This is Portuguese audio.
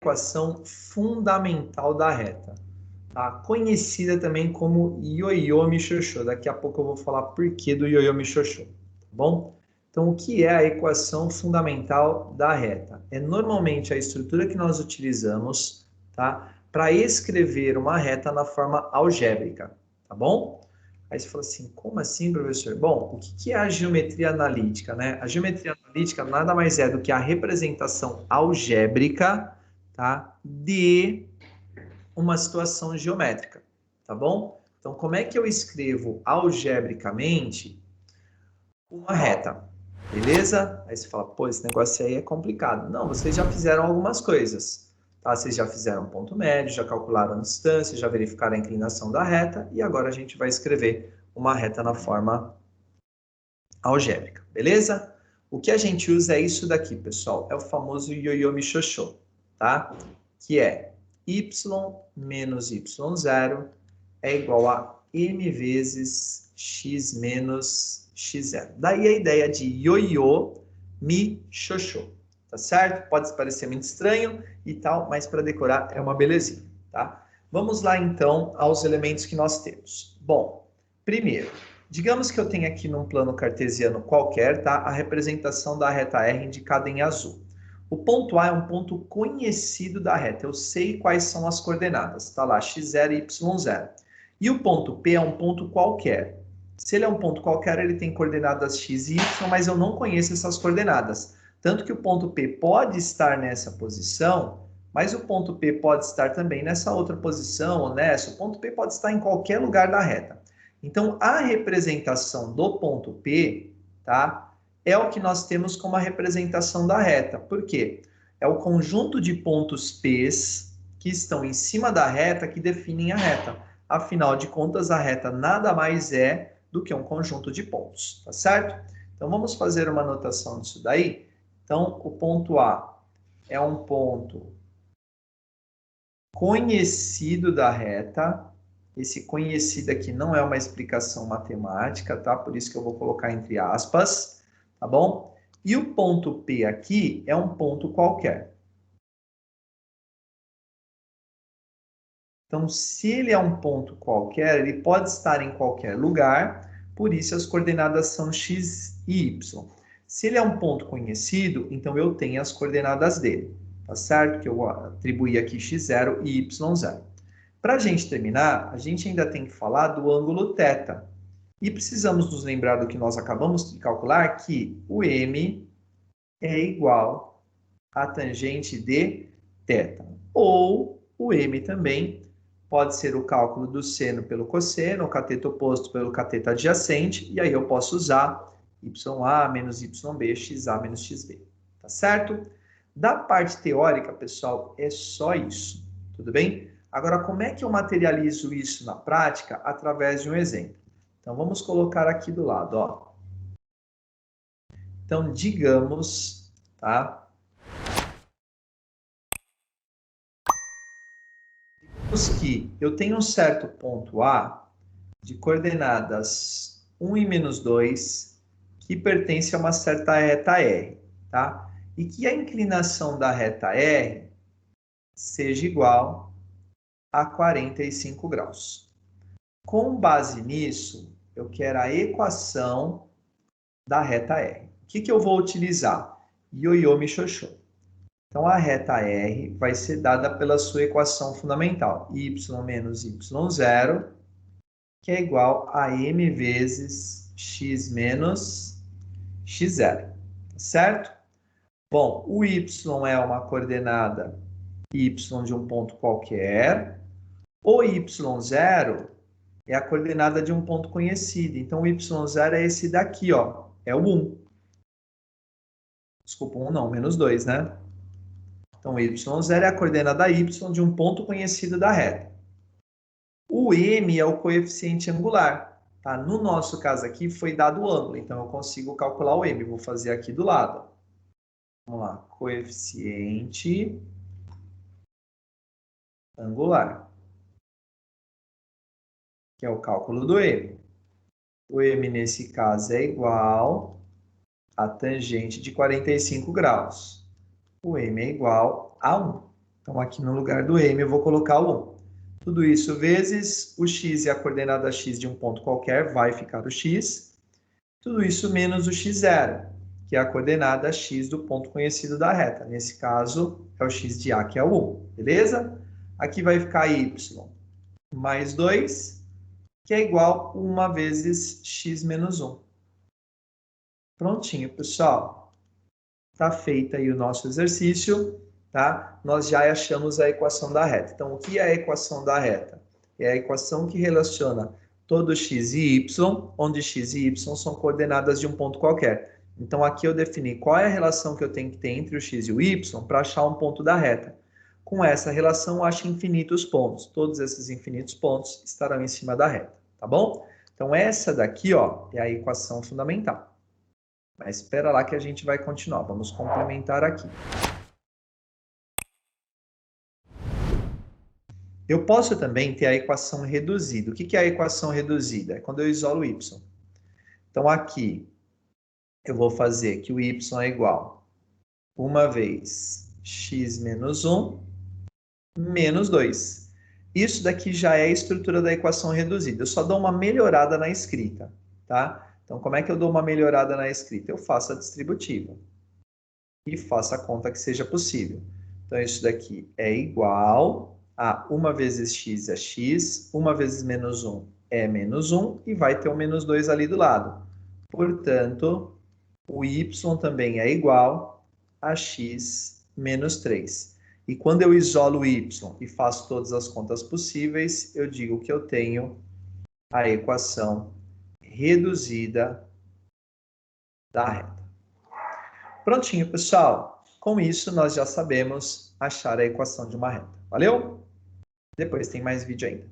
equação fundamental da reta, tá? Conhecida também como ioiô michiochô. Daqui a pouco eu vou falar por que do ioiô michiochô, tá bom? Então, o que é a equação fundamental da reta? É normalmente a estrutura que nós utilizamos, tá? Para escrever uma reta na forma algébrica, tá bom? Aí você fala assim, como assim, professor? Bom, o que é a geometria analítica, né? A geometria analítica nada mais é do que a representação algébrica, tá? De uma situação geométrica, tá bom? Então, como é que eu escrevo algebricamente uma reta? Beleza? Aí você fala, pô, esse negócio aí é complicado. Não, vocês já fizeram algumas coisas, tá? Vocês já fizeram ponto médio, já calcularam a distância, já verificaram a inclinação da reta e agora a gente vai escrever uma reta na forma algébrica, beleza? O que a gente usa é isso daqui, pessoal. É o famoso ioiô michiochô, tá? Que é y menos y0 é igual a m vezes x menos x0. Daí a ideia de ioiô michiochô, tá certo? Pode parecer muito estranho e tal, mas para decorar é uma belezinha, tá? Vamos lá, então, aos elementos que nós temos. Bom, primeiro, digamos que eu tenha aqui num plano cartesiano qualquer, tá? A representação da reta R indicada em azul. O ponto A é um ponto conhecido da reta. Eu sei quais são as coordenadas. Está lá, x0 e y0. E o ponto P é um ponto qualquer. Se ele é um ponto qualquer, ele tem coordenadas x e y, mas eu não conheço essas coordenadas. Tanto que o ponto P pode estar nessa posição, mas o ponto P pode estar também nessa outra posição, ou nessa. O ponto P pode estar em qualquer lugar da reta. Então, a representação do ponto P, tá? É o que nós temos como a representação da reta. Por quê? É o conjunto de pontos P's que estão em cima da reta que definem a reta. Afinal de contas, a reta nada mais é do que um conjunto de pontos, tá certo? Então, vamos fazer uma anotação disso daí. Então, o ponto A é um ponto conhecido da reta. Esse conhecido aqui não é uma explicação matemática, tá? Por isso que eu vou colocar entre aspas, tá bom? E o ponto P aqui é um ponto qualquer. Então, se ele é um ponto qualquer, ele pode estar em qualquer lugar, por isso as coordenadas são x e y. Se ele é um ponto conhecido, então eu tenho as coordenadas dele, tá certo? Que eu atribuí aqui x0 e y0. Para a gente terminar, a gente ainda tem que falar do ângulo θ. E precisamos nos lembrar do que nós acabamos de calcular, que o m é igual à tangente de θ. Ou o m também pode ser o cálculo do seno pelo cosseno, o cateto oposto pelo cateto adjacente, e aí eu posso usar YA menos YB, XA menos XB. Tá certo? Da parte teórica, pessoal, é só isso. Tudo bem? Agora, como é que eu materializo isso na prática? Através de um exemplo. Então, vamos colocar aqui do lado, ó. Então, digamos, tá? Digamos que eu tenho um certo ponto A de coordenadas 1 e menos 2, que pertence a uma certa reta R, tá? E que a inclinação da reta R seja igual a 45 graus. Com base nisso, eu quero a equação da reta R. O que eu vou utilizar? Ioiô michiochô. Então, a reta R vai ser dada pela sua equação fundamental, y menos y0, que é igual a m vezes x menos x0, certo? Bom, o y é uma coordenada y de um ponto qualquer, o y0 é a coordenada de um ponto conhecido, então o y0 é esse daqui, ó, é o 1. Desculpa, 1 não, menos 2, né? Então, y0 é a coordenada y de um ponto conhecido da reta. O m é o coeficiente angular. Tá? No nosso caso aqui, foi dado o ângulo, então eu consigo calcular o m. Vou fazer aqui do lado. Vamos lá, coeficiente angular, que é o cálculo do m. O m, nesse caso, é igual a tangente de 45 graus. O m é igual a 1. Então, aqui no lugar do m eu vou colocar o 1. Tudo isso vezes o x e a coordenada x de um ponto qualquer vai ficar o x. Tudo isso menos o x0, que é a coordenada x do ponto conhecido da reta. Nesse caso, é o x de A, que é o 1, beleza? Aqui vai ficar y mais 2, que é igual a 1 vezes x menos 1. Prontinho, pessoal. Está feito aí o nosso exercício, tá? Nós já achamos a equação da reta. Então, o que é a equação da reta? É a equação que relaciona todo x e y, onde x e y são coordenadas de um ponto qualquer. Então, aqui eu defini qual é a relação que eu tenho que ter entre o x e o y para achar um ponto da reta. Com essa relação, eu acho infinitos pontos. Todos esses infinitos pontos estarão em cima da reta, tá bom? Então, essa daqui, ó, é a equação fundamental. Mas espera lá que a gente vai continuar. Vamos complementar aqui. Eu posso também ter a equação reduzida. O que é a equação reduzida? É quando eu isolo y. Então, aqui, eu vou fazer que o y é igual a 1 vez x menos 1 menos 2. Isso daqui já é a estrutura da equação reduzida. Eu só dou uma melhorada na escrita, tá? Então, como é que eu dou uma melhorada na escrita? Eu faço a distributiva e faço a conta que seja possível. Então, isso daqui é igual a 1 vezes x é x, 1 vezes menos 1 é menos 1, e vai ter um menos 2 ali do lado. Portanto, o y também é igual a x menos 3. E quando eu isolo o y e faço todas as contas possíveis, eu digo que eu tenho a equação reduzida da reta. Prontinho, pessoal. Com isso, nós já sabemos achar a equação de uma reta. Valeu? Depois tem mais vídeo ainda.